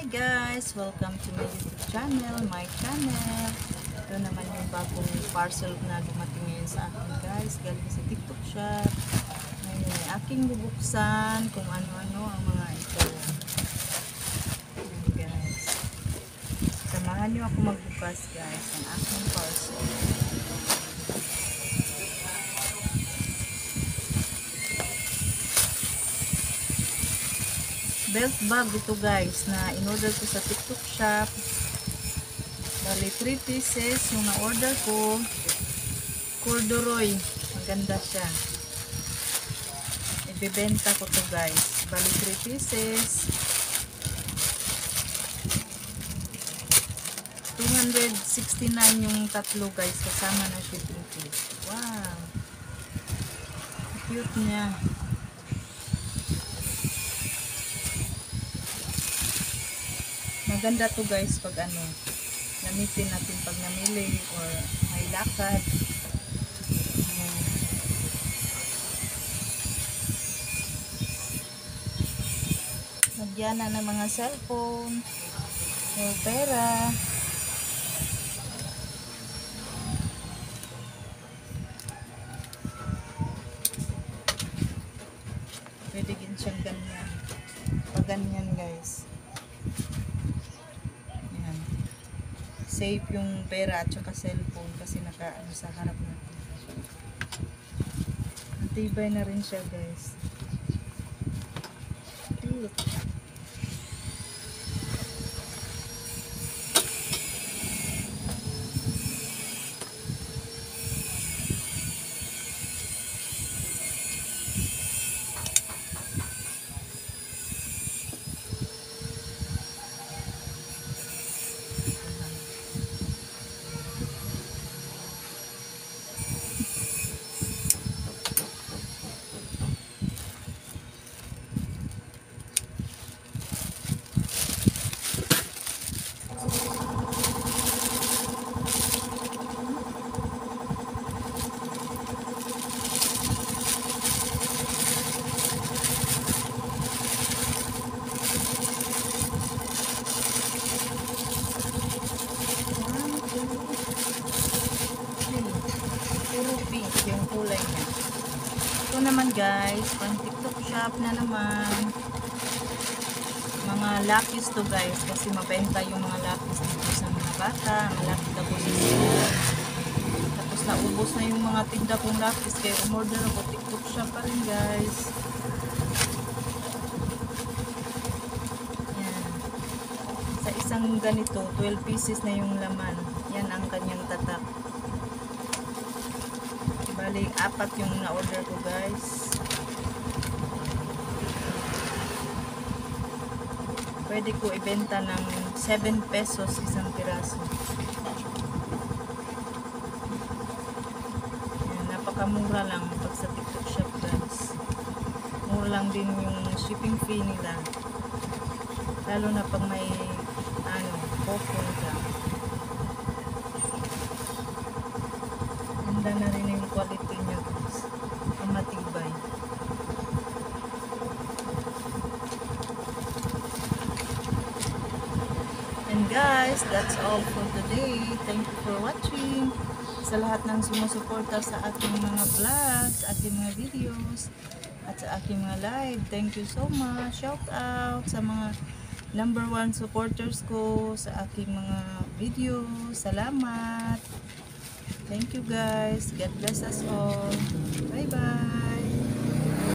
Hi guys! Welcome to my YouTube channel, my channel. Ito naman yung bagong parcel na dumating ngayon sa akin guys. Galing sa TikTok shop. Ngayon aking bubuksan kung ano-ano ang mga ito. Ayan guys. Samahan nyo ako magbukas guys ng aking parcel. Belt bag ito guys na in-order ko sa TikTok shop. Bali 3 pieces yung na-order ko. Corduroy. Maganda siya. Ibebenta ko to guys. Bali 3 pieces. 269 yung tatlo guys. Kasama na shipping fee. Wow. Cute niya. Maganda to guys pag gamitin natin pag namili or may lakad. Lagyan na ng mga cellphone o pera. Pwede din siyang ganyan. Pag ganyan guys. Safe yung pera at saka cellphone kasi nakaano sa harap natin. Matibay na rin siya guys. Cute. Yung kulay niya. Ito naman guys, pang TikTok shop na naman. Mga lapis to guys, kasi mabenta yung mga lapis dito sa mga bata. Malapit na po sila. Tapos naubos na yung mga tinda kong lapis, kaya umorder ako TikTok shop pa rin guys. Yan. Sa isang ganito, 12 pieces na yung laman. Yan ang kanyang tatak. Bali, 4 yung na-order ko guys. Pwede ko ibenta ng 7 pesos isang piraso. Ayan, napakamura lang pag sa TikTok shop guys. Mura lang din yung shipping fee nila. Lalo na pag may coupon ka. Ganda na rin yung quality niya guys. Ang matibay. And guys, that's all for today. Thank you for watching. Sa lahat ng sumusuporta sa aking mga vlogs, aking mga videos, at sa aking mga live. Thank you so much. Shout out sa mga #1 supporters ko sa aking mga videos. Salamat. Thank you guys. God bless us all. Bye bye.